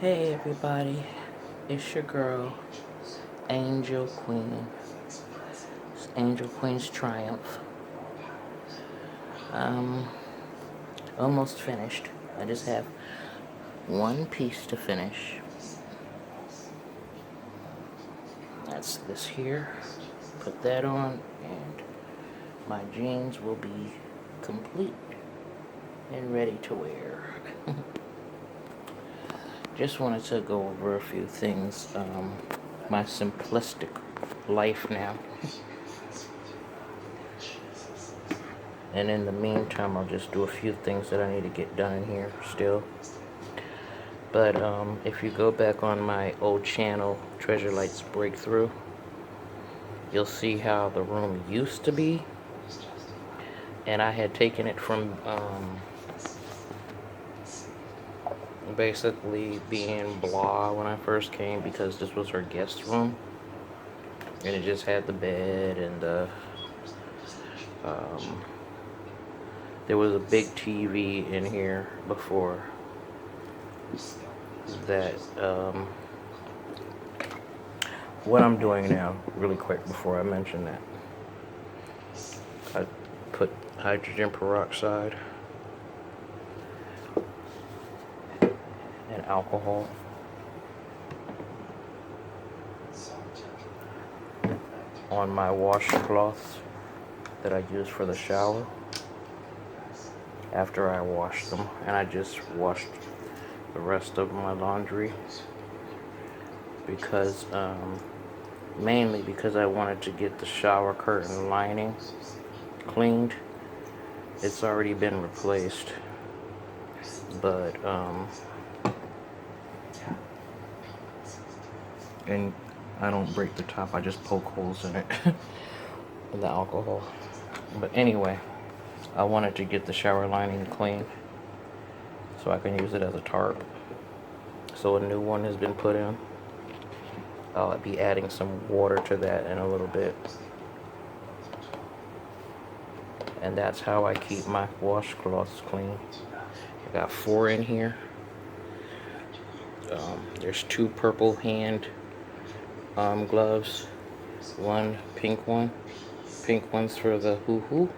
Hey everybody, it's your girl, Angel Queen. It's Angel Queen's Triumph. Um, almost finished. I just have one piece to finish. That's this here. Put that on and my jeans will be complete and ready to wear. Just wanted to go over a few things. My simplistic life now. And in the meantime, I'll just do a few things that I need to get done in here still. But if you go back on my old channel, Treasure Lights Breakthrough, you'll see how the room used to be. And I had taken it from basically being blah when I first came, because this was her guest room. And it just had the bed and there was a big TV in here before that. What I'm doing now, really quick before I mention that, I put hydrogen peroxide and alcohol on my washcloths that I use for the shower after I wash them, and I just washed the rest of my laundry because mainly because I wanted to get the shower curtain lining cleaned. It's already been replaced, but and I don't break the top, I just poke holes in it with the alcohol. But anyway, I wanted to get the shower lining clean so I can use it as a tarp. So a new one has been put in. I'll be adding some water to that in a little bit. And that's how I keep my washcloths clean. I got 4 in here. There's 2 purple hand gloves, 1 pink one. Pink one's for the hoo-hoo,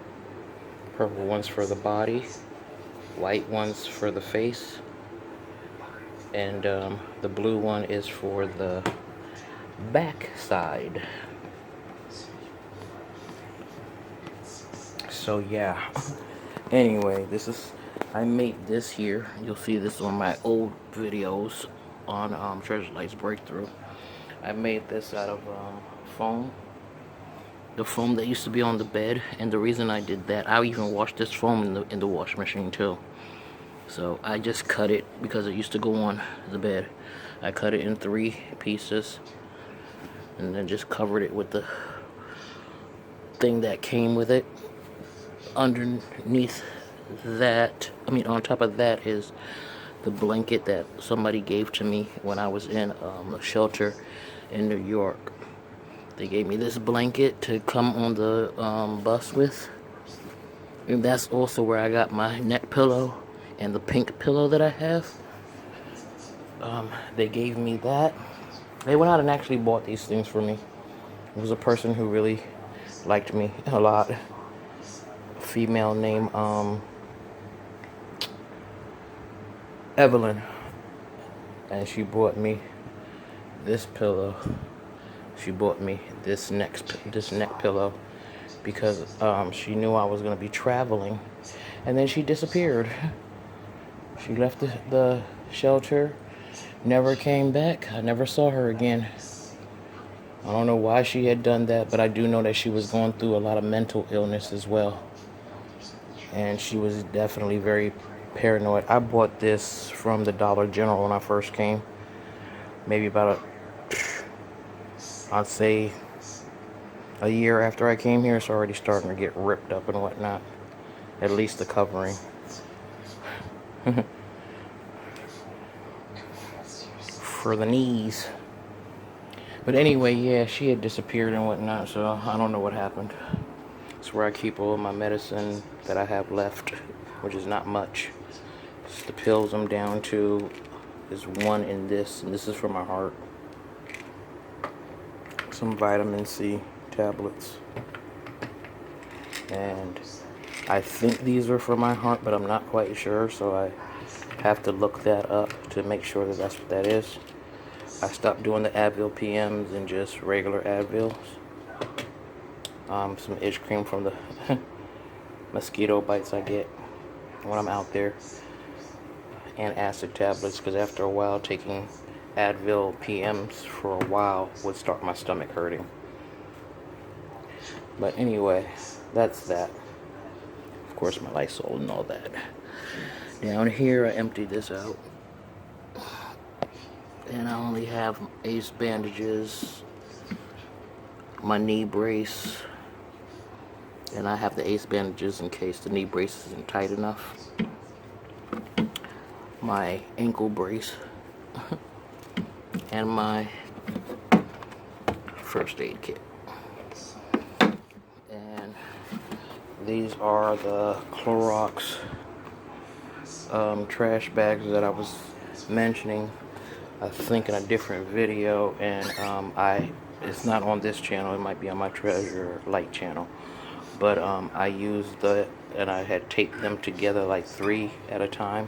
purple one's for the body, white one's for the face, and the blue one is for the back side. So yeah, anyway, I made this here. You'll see this on my old videos on Treasure Lights Breakthrough. I made this out of foam. The foam that used to be on the bed, and the reason I did that, I even washed this foam in the wash machine too. So I just cut it because it used to go on the bed. I cut it in 3 pieces and then just covered it with the thing that came with it. Underneath that, on top of that is the blanket that somebody gave to me when I was in a shelter in New York. They gave me this blanket to come on the bus with. And that's also where I got my neck pillow and the pink pillow that I have. They gave me that. They went out and actually bought these things for me. It was a person who really liked me a lot. A female named Evelyn. And she bought me this pillow. She bought me this neck pillow because she knew I was going to be traveling, and then she disappeared. She left the shelter, never came back. I never saw her again. I don't know why she had done that, but I do know that she was going through a lot of mental illness as well, and she was definitely very paranoid. I bought this from the Dollar General when I first came, maybe about I'd say a year after I came here. It's already starting to get ripped up and whatnot. At least the covering. For the knees. But anyway, yeah, she had disappeared and whatnot, so I don't know what happened. It's where I keep all of my medicine that I have left, which is not much. Just the pills I'm down to is one in this, and this is for my heart. Some vitamin C tablets. And I think these are for my heart, but I'm not quite sure, so I have to look that up to make sure that that's what that is. I stopped doing the Advil PMs and just regular Advils. Some itch cream from the mosquito bites I get when I'm out there. And acid tablets, because after a while taking Advil PMs for a while would start my stomach hurting. But anyway, that's that. Of course, my Lysol and all that. Down here, I emptied this out. And I only have ace bandages, my knee brace, and I have the ace bandages in case the knee brace isn't tight enough. My ankle brace, and my first aid kit. And these are the Clorox trash bags that I was mentioning, I think, in a different video, and it's not on this channel. It might be on my Treasure Light channel, but I used and I had taped them together like 3 at a time.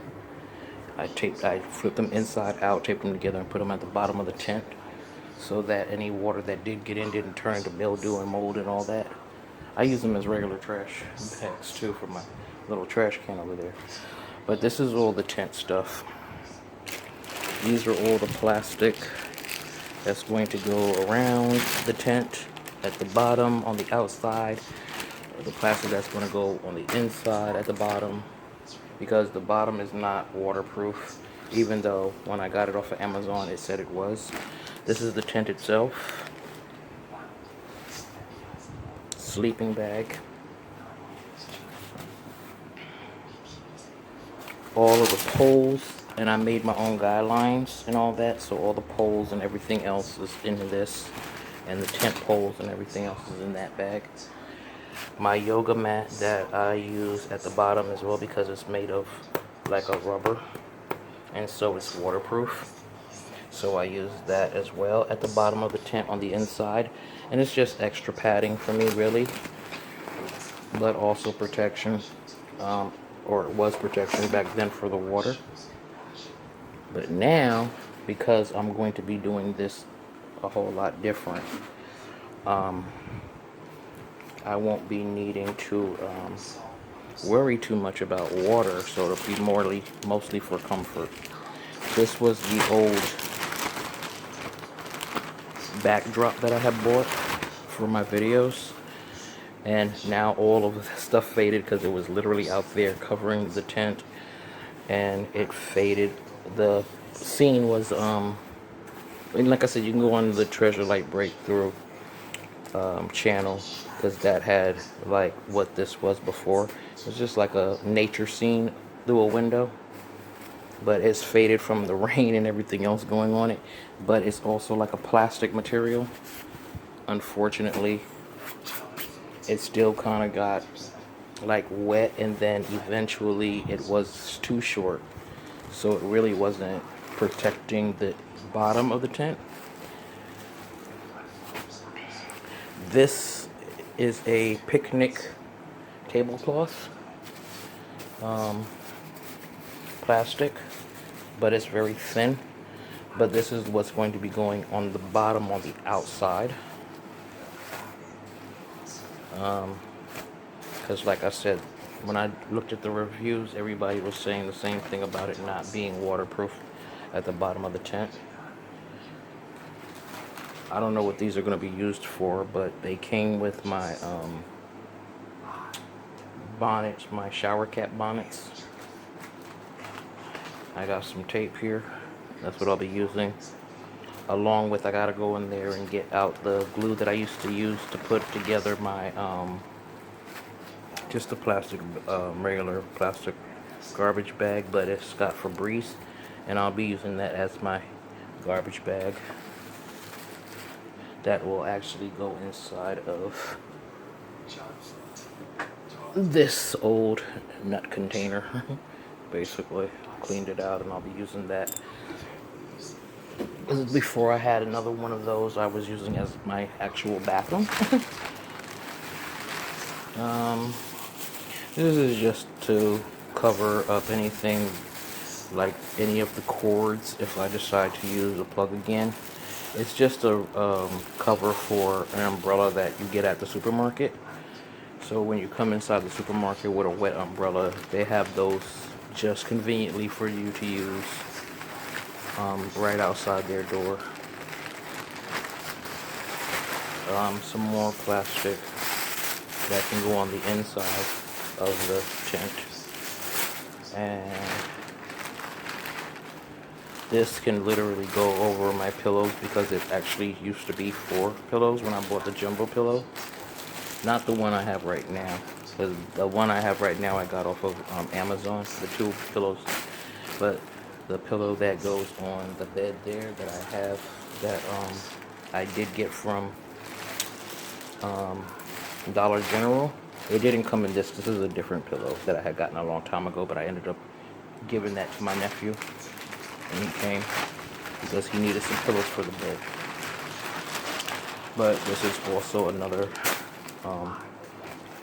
I flipped them inside out, taped them together, and put them at the bottom of the tent, so that any water that did get in didn't turn into mildew and mold and all that. I use them as regular trash bags too for my little trash can over there. But this is all the tent stuff. These are all the plastic that's going to go around the tent at the bottom on the outside. The plastic that's going to go on the inside at the bottom, because the bottom is not waterproof, even though when I got it off of Amazon it said it was. This is the tent itself. Sleeping bag. All of the poles, and I made my own guidelines and all that, so all the poles and everything else is in this, and the tent poles and everything else is in that bag. My yoga mat that I use at the bottom as well, because it's made of like a rubber, and so it's waterproof, so I use that as well at the bottom of the tent on the inside. And it's just extra padding for me, really, but also protection, or it was protection back then for the water. But now, because I'm going to be doing this a whole lot different, I won't be needing to worry too much about water, so it'll be mostly for comfort. This was the old backdrop that I had bought for my videos, and now all of the stuff faded because it was literally out there covering the tent, and it faded. The scene was and like I said, you can go on the Treasure Light Breakthrough channel, because that had like what this was before. It was just like a nature scene through a window, but it's faded from the rain and everything else going on it. But it's also like a plastic material. Unfortunately, it still kind of got like wet, and then eventually it was too short, so it really wasn't protecting the bottom of the tent. This is a picnic tablecloth, plastic, but it's very thin. But this is what's going to be going on the bottom on the outside, because like I said, when I looked at the reviews, everybody was saying the same thing about it not being waterproof at the bottom of the tent. I don't know what these are going to be used for, but they came with my bonnets, my shower cap bonnets. I got some tape here. That's what I'll be using. Along with, I gotta go in there and get out the glue that I used to use to put together my just a plastic, regular plastic garbage bag, but it's got Febreze, and I'll be using that as my garbage bag. That will actually go inside of this old nut container. Basically, cleaned it out, and I'll be using that This is before I had another one of those I was using as my actual bathroom. um, this is just to cover up anything like any of the cords if I decide to use a plug again. It's just a cover for an umbrella that you get at the supermarket. So when you come inside the supermarket with a wet umbrella, they have those just conveniently for you to use right outside their door. Some more plastic that can go on the inside of the tent. And this can literally go over my pillows because it actually used to be 4 pillows when I bought the jumbo pillow. Not the one I have right now. Because the one I have right now I got off of Amazon, the 2 pillows. But the pillow that goes on the bed there that I have, that I did get from Dollar General, it didn't come in this. This is a different pillow that I had gotten a long time ago, but I ended up giving that to my nephew when he came because he needed some pillows for the bed. But this is also another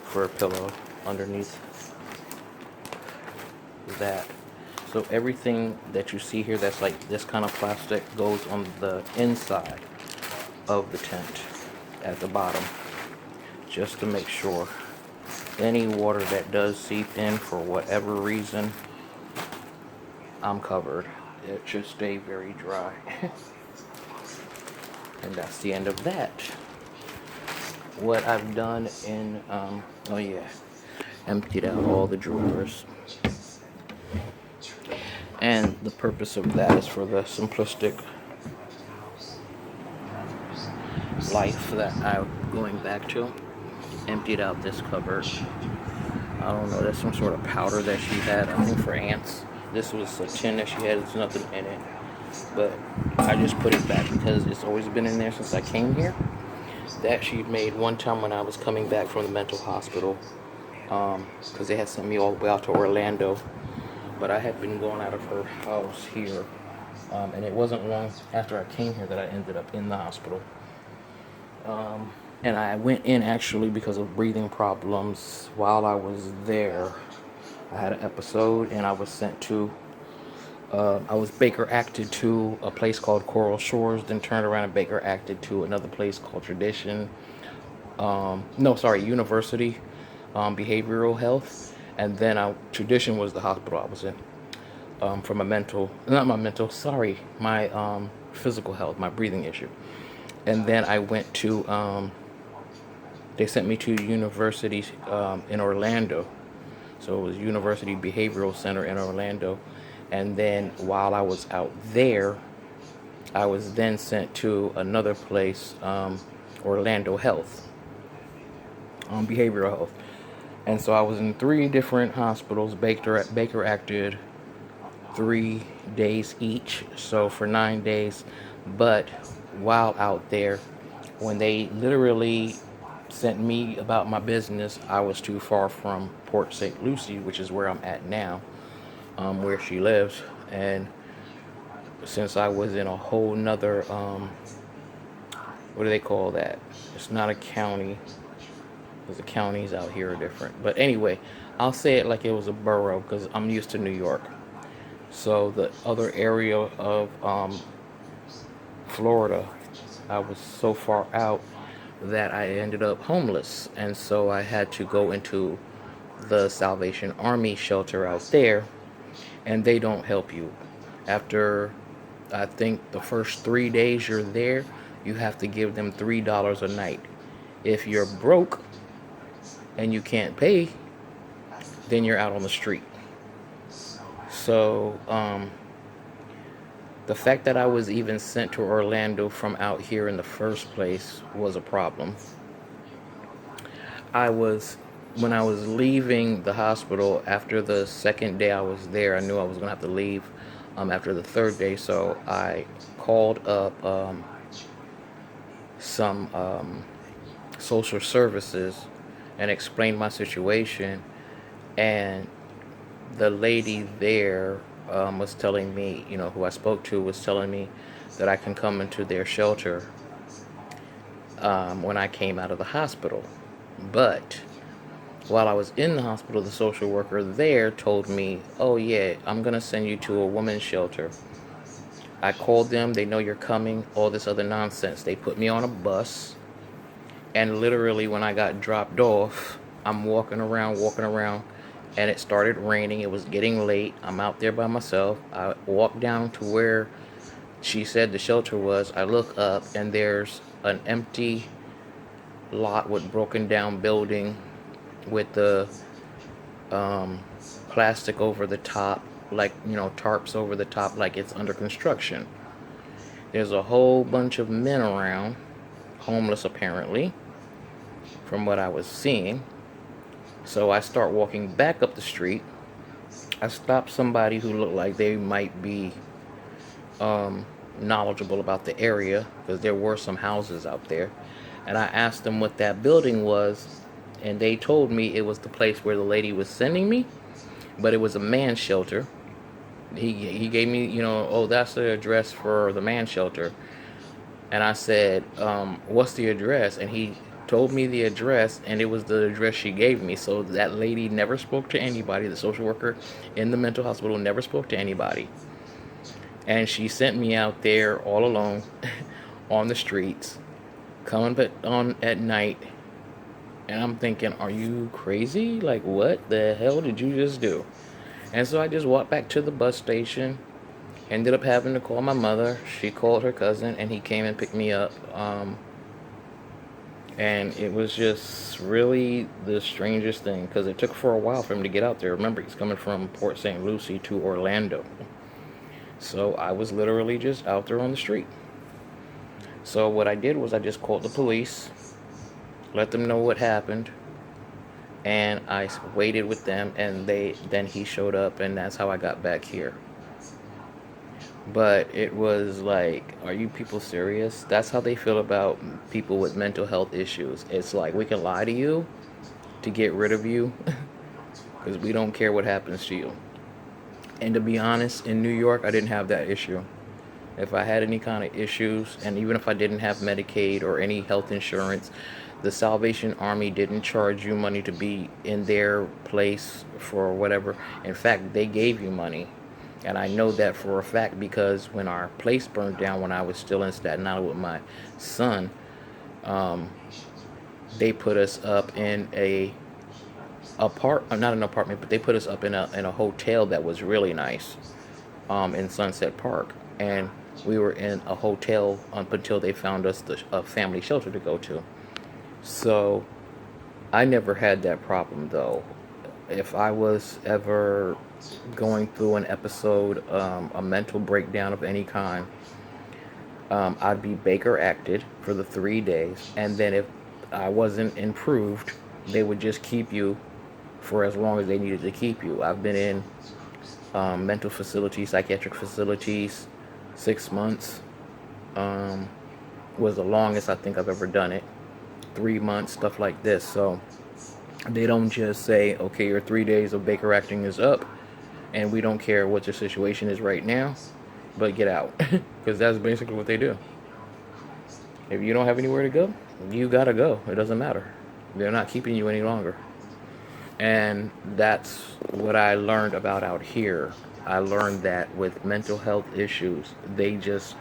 fur pillow underneath that. So everything that you see here that's like this kind of plastic goes on the inside of the tent at the bottom, just to make sure any water that does seep in for whatever reason, I'm covered. It should stay very dry. And that's the end of that. What I've done in, oh yeah, emptied out all the drawers. And the purpose of that is for the simplistic life that I'm going back to. Emptied out this cupboard. I don't know, there's some sort of powder that she had, I think for ants. This was a tin that she had, there's nothing in it. But I just put it back because it's always been in there since I came here. That she made one time when I was coming back from the mental hospital. Because they had sent me all the way out to Orlando. But I had been going out of her house here. And it wasn't long after I came here that I ended up in the hospital. And I went in actually because of breathing problems while I was there. I had an episode and I was sent to, I was Baker acted to a place called Coral Shores, then turned around and Baker acted to another place called University Behavioral Health. And then Tradition was the hospital I was in. For my physical health, my breathing issue. And then I went to, they sent me to University in Orlando. So it was University Behavioral Center in Orlando. And then while I was out there, I was then sent to another place, Orlando Health, Behavioral Health. And so I was in 3 different hospitals. Baker acted 3 days each, so for 9 days. But while out there, when they literally sent me about my business, I was too far from Port St. Lucie, which is where I'm at now, where she lives. And since I was in a whole nother, what do they call that? It's not a county, because the counties out here are different. But anyway, I'll say it like it was a borough, because I'm used to New York. So the other area of Florida, I was so far out that I ended up homeless. And so I had to go into the Salvation Army shelter out there, and they don't help you. After, I think, the first 3 days you're there, you have to give them $3 a night. If you're broke and you can't pay, then you're out on the street. So, the fact that I was even sent to Orlando from out here in the first place was a problem. When I was leaving the hospital after the second day I was there, I knew I was going to have to leave after the third day. So I called up some social services and explained my situation. And the lady there was telling me, who I spoke to was telling me that I can come into their shelter when I came out of the hospital. But while I was in the hospital, the social worker there told me, oh, yeah, I'm going to send you to a women's shelter. I called them. They know you're coming. All this other nonsense. They put me on a bus. And literally, when I got dropped off, I'm walking around, and it started raining. It was getting late. I'm out there by myself. I walk down to where she said the shelter was. I look up, and there's an empty lot with broken down building with the plastic over the top, like, tarps over the top, like it's under construction. There's a whole bunch of men around, homeless apparently, from what I was seeing. So I start walking back up the street. I stop somebody who looked like they might be knowledgeable about the area, because there were some houses out there. And I asked them what that building was, and they told me it was the place where the lady was sending me, but it was a man's shelter. He gave me, oh, that's the address for the man's shelter. And I said, what's the address? And he told me the address, and it was the address she gave me. So that lady never spoke to anybody. The social worker in the mental hospital never spoke to anybody. And she sent me out there all alone on the streets, coming on at night. And I'm thinking, are you crazy? Like, what the hell did you just do? And so I just walked back to the bus station. Ended up having to call my mother. She called her cousin, and he came and picked me up. And it was just really the strangest thing, because it took for a while for him to get out there. Remember, he's coming from Port St. Lucie to Orlando. So I was literally just out there on the street. So what I did was I just called the police, let them know what happened, and I waited with them, and then he showed up, and that's how I got back here. But it was like, are you people serious? That's how they feel about people with mental health issues. It's like, we can lie to you to get rid of you because we don't care what happens to you. And to be honest, in New York, I didn't have that issue. If I had any kind of issues, and even if I didn't have Medicaid or any health insurance, the Salvation Army didn't charge you money to be in their place for whatever. In fact, they gave you money. And I know that for a fact, because when our place burned down, when I was still in Staten Island with my son, they put us up in not an apartment, but they put us up in a hotel that was really nice, in Sunset Park. And we were in a hotel up until they found us a family shelter to go to. So I never had that problem, though. If I was ever going through an episode, a mental breakdown of any kind, I'd be Baker acted for the 3 days, and then if I wasn't improved, they would just keep you for as long as they needed to keep you. I've been in mental facilities, psychiatric facilities, 6 months was the longest I think I've ever done it. 3 months, stuff like this. So they don't just say, okay, your 3 days of Baker acting is up, and we don't care what your situation is right now, but get out. Because that's basically what they do. If you don't have anywhere to go, you gotta go. It doesn't matter. They're not keeping you any longer. And that's what I learned about out here. I learned that with mental health issues, they just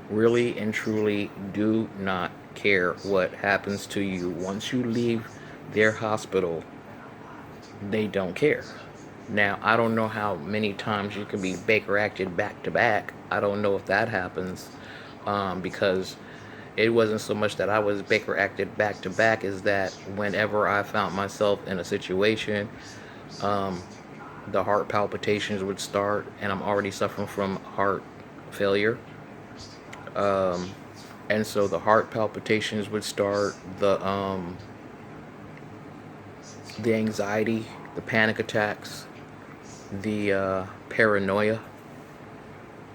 really and truly do not care what happens to you. Once you leave their hospital, they don't care. Now, I don't know how many times you can be Baker acted back to back. I don't know if that happens, because it wasn't so much that I was Baker acted back to back, is that whenever I found myself in a situation, the heart palpitations would start, and I'm already suffering from heart failure. And so the heart palpitations would start, the anxiety, the panic attacks, the paranoia,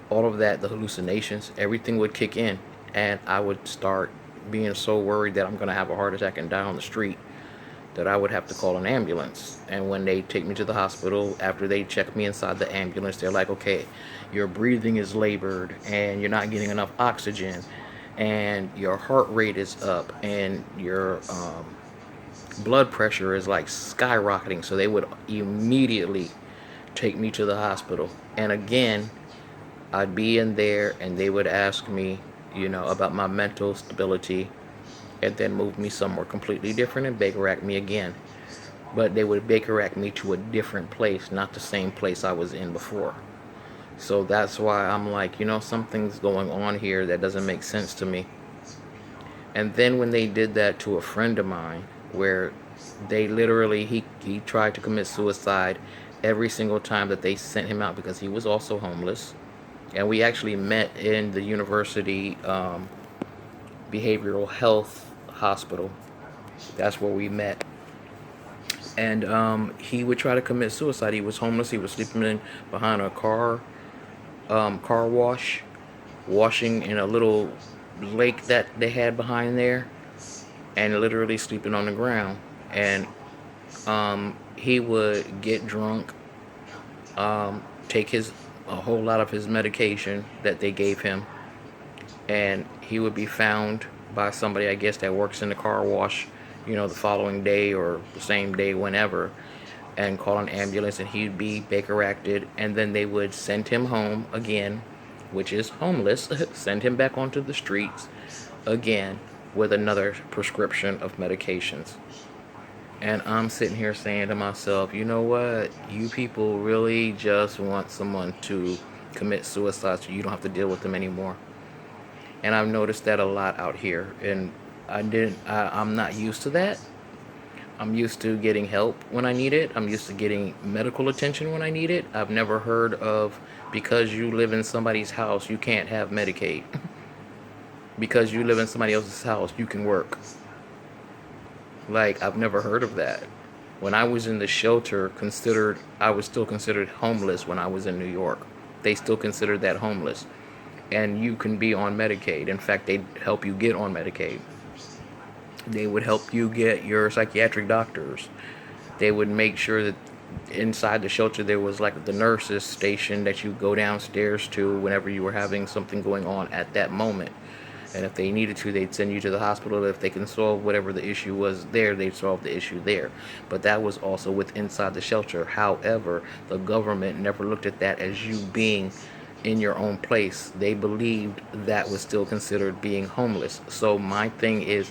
all of that, the hallucinations, everything would kick in, and I would start being so worried that I'm going to have a heart attack and die on the street. that I would have to call an ambulance. And when they take me to the hospital, after they check me inside the ambulance, they're like, okay, your breathing is labored and you're not getting enough oxygen and your heart rate is up and your blood pressure is like skyrocketing. So they would immediately take me to the hospital. And again, I'd be in there and they would ask me, about my mental stability and then move me somewhere completely different and Baker act me again. But they would Baker act me to a different place, not the same place I was in before. So that's why I'm like, something's going on here that doesn't make sense to me. And then when they did that to a friend of mine, where they literally, he tried to commit suicide every single time that they sent him out because he was also homeless. And we actually met in the university behavioral health hospital. That's where we met. And he would try to commit suicide. He was homeless. He was sleeping behind a car wash, washing in a little lake that they had behind there, and literally sleeping on the ground. And he would get drunk, take a whole lot of his medication that they gave him, and he would be found by somebody, I guess, that works in the car wash, the following day or the same day, whenever, and call an ambulance, and he'd be Baker acted, and then they would send him home again, which is homeless, send him back onto the streets again with another prescription of medications. And I'm sitting here saying to myself, you know what? You people really just want someone to commit suicide so you don't have to deal with them anymore. And I've noticed that a lot out here. And I'm not used to that. I'm used to getting help when I need it. I'm used to getting medical attention when I need it. I've never heard of, because you live in somebody's house, you can't have Medicaid. Because you live in somebody else's house, you can work. Like, I've never heard of that. When I was in the shelter, I was still considered homeless when I was in New York. They still considered that homeless. And you can be on Medicaid. In fact, they'd help you get on Medicaid. They would help you get your psychiatric doctors. They would make sure that inside the shelter there was like the nurses station that you go downstairs to whenever you were having something going on at that moment. And if they needed to, they'd send you to the hospital. If they can solve whatever the issue was there, they'd solve the issue there. But that was also with inside the shelter. However, the government never looked at that as you being in your own place. They believed that was still considered being homeless. So my thing is,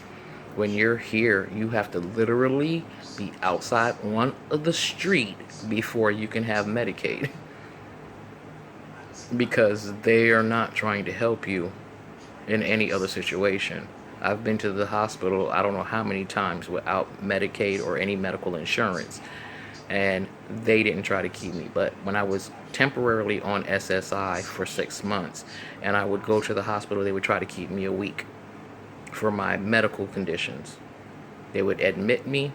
when you're here, you have to literally be outside on the street before you can have Medicaid. Because they are not trying to help you in any other situation. I've been to the hospital I don't know how many times without Medicaid or any medical insurance, and they didn't try to keep me. But when I was temporarily on SSI for 6 months and I would go to the hospital, they would try to keep me a week for my medical conditions. They would admit me,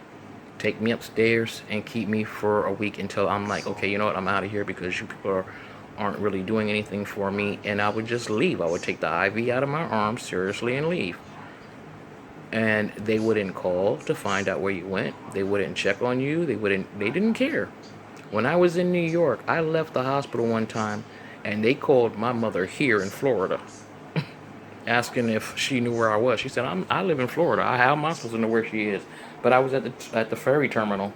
take me upstairs, and keep me for a week until I'm like, okay, you know what, I'm out of here because you people aren't really doing anything for me. And I would just leave. I would take the IV out of my arm seriously and leave. And they wouldn't call to find out where you went. They wouldn't check on you. They didn't care. When I was in New York, I left the hospital one time and they called my mother here in Florida asking if she knew where I was. She said, I live in Florida. How am I supposed to know where she is? But I was at the ferry terminal,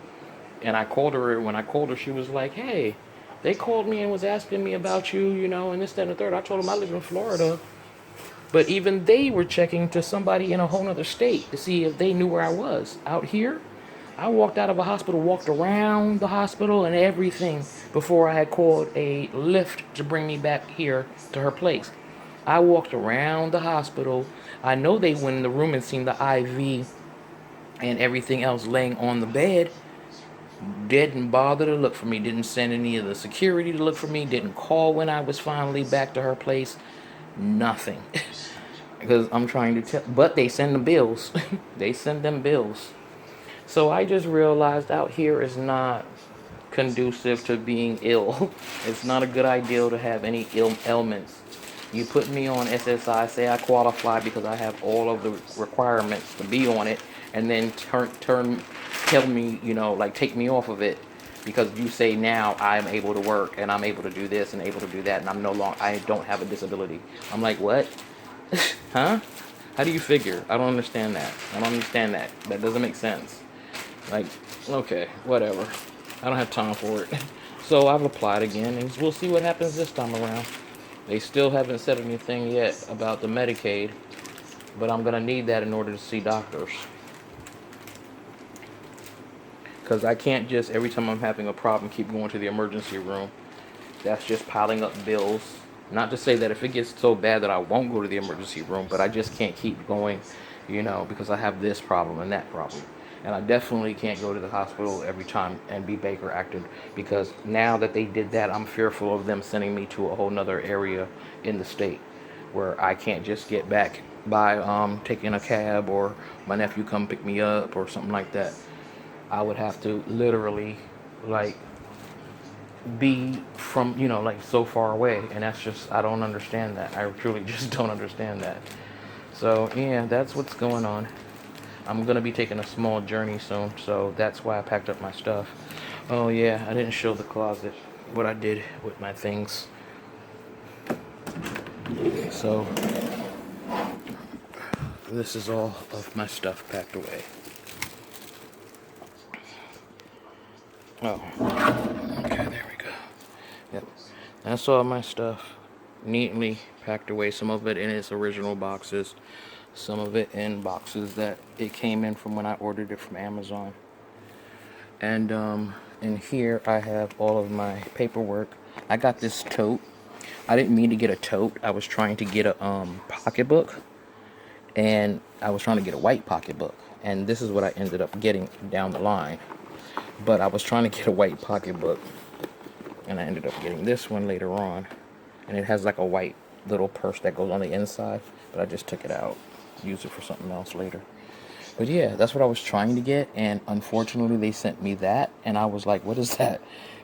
and I called her. When I called her, she was like, hey, they called me and was asking me about you, and this, that, and the third. I told them I live in Florida. But even they were checking to somebody in a whole other state to see if they knew where I was. Out here, I walked out of a hospital, walked around the hospital and everything before I had called a Lyft to bring me back here to her place. I walked around the hospital. I know they went in the room and seen the IV and everything else laying on the bed. Didn't bother to look for me. Didn't send any of the security to look for me. Didn't call when I was finally back to her place. Nothing. Because I'm trying to tell. But they send the bills. They send them bills. So I just realized out here is not conducive to being ill. It's not a good idea to have any ailments. You put me on SSI, say I qualify because I have all of the requirements to be on it, and then turn tell me, you know, like take me off of it because you say now I'm able to work and I'm able to do this and able to do that and I don't have a disability. I'm like, what? Huh? How do you figure? I don't understand that. I don't understand that. That doesn't make sense. Like, okay, whatever. I don't have time for it. So I've applied again and we'll see what happens this time around. They still haven't said anything yet about the Medicaid, but I'm gonna need that in order to see doctors. Because I can't just, every time I'm having a problem, keep going to the emergency room. That's just piling up bills. Not to say that if it gets so bad that I won't go to the emergency room, but I just can't keep going, you know, because I have this problem and that problem. And I definitely can't go to the hospital every time and be Baker acted, because now that they did that, I'm fearful of them sending me to a whole nother area in the state where I can't just get back by taking a cab or my nephew come pick me up or something like that. I would have to literally, like, be from, you know, like so far away, and that's just, I don't understand that. I truly just don't understand that. So yeah, that's what's going on. I'm gonna be taking a small journey soon, so that's why I packed up my stuff. Oh yeah, I didn't show the closet what I did with my things. So this is all of my stuff packed away. Oh, okay, there we go. Yep, that's all my stuff, neatly packed away. Some of it in its original boxes, some of it in boxes that it came in from when I ordered it from Amazon. And in here I have all of my paperwork. I got this tote. I didn't mean to get a tote. I was trying to get a pocketbook, and I was trying to get a white pocketbook, and this is what I ended up getting down the line. But I was trying to get a white pocketbook, and I ended up getting this one later on, and it has like a white little purse that goes on the inside, but I just took it out, use it for something else later. But yeah, that's what I was trying to get, and unfortunately they sent me that, and I was like, what is that?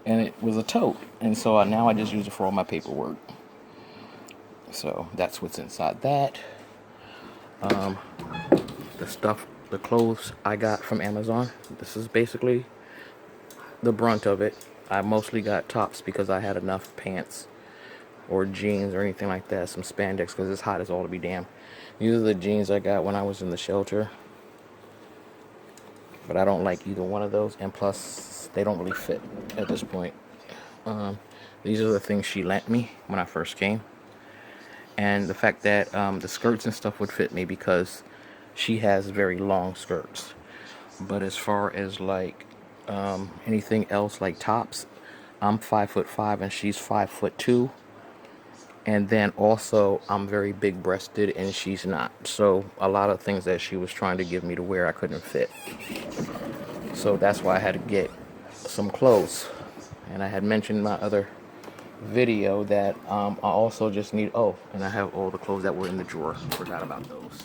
And it was a tote, and so now I just use it for all my paperwork. So that's what's inside that. The stuff, the clothes I got from Amazon, this is basically the brunt of it. I mostly got tops because I had enough pants or jeans or anything like that, some spandex, because it's hot as all to be damned. These are the jeans I got when I was in the shelter, but I don't like either one of those, and plus they don't really fit at this point. These are the things she lent me when I first came, and the fact that the skirts and stuff would fit me because she has very long skirts. But as far as like anything else, like tops, I'm 5'5" and she's 5'2", and then also I'm very big breasted and she's not, so a lot of things that she was trying to give me to wear I couldn't fit. So that's why I had to get some clothes. And I had mentioned in my other video that I also just need, oh, and I have all the clothes that were in the drawer. Forgot about those.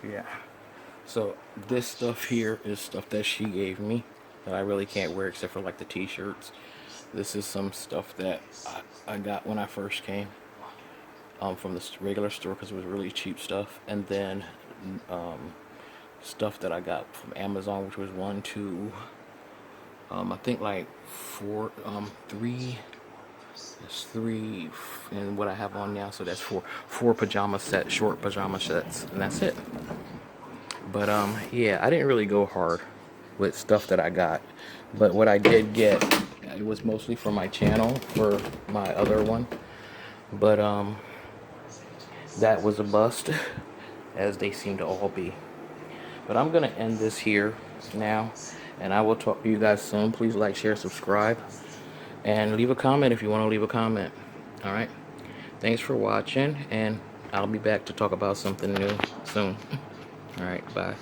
Yeah. So this stuff here is stuff that she gave me that I really can't wear except for like the t-shirts. This is some stuff that I got when I first came from the regular store because it was really cheap stuff. And then stuff that I got from Amazon, which was one, two, I think like four, three, that's three, and what I have on now, so that's four pajama sets, short pajama sets, and that's it. But yeah, I didn't really go hard with stuff that I got, but what I did get, it was mostly for my channel, for my other one, but that was a bust, as they seem to all be. But I'm gonna end this here now, and I will talk to you guys soon. Please like, share, subscribe, and leave a comment if you want to leave a comment. All right, thanks for watching, and I'll be back to talk about something new soon. All right, bye.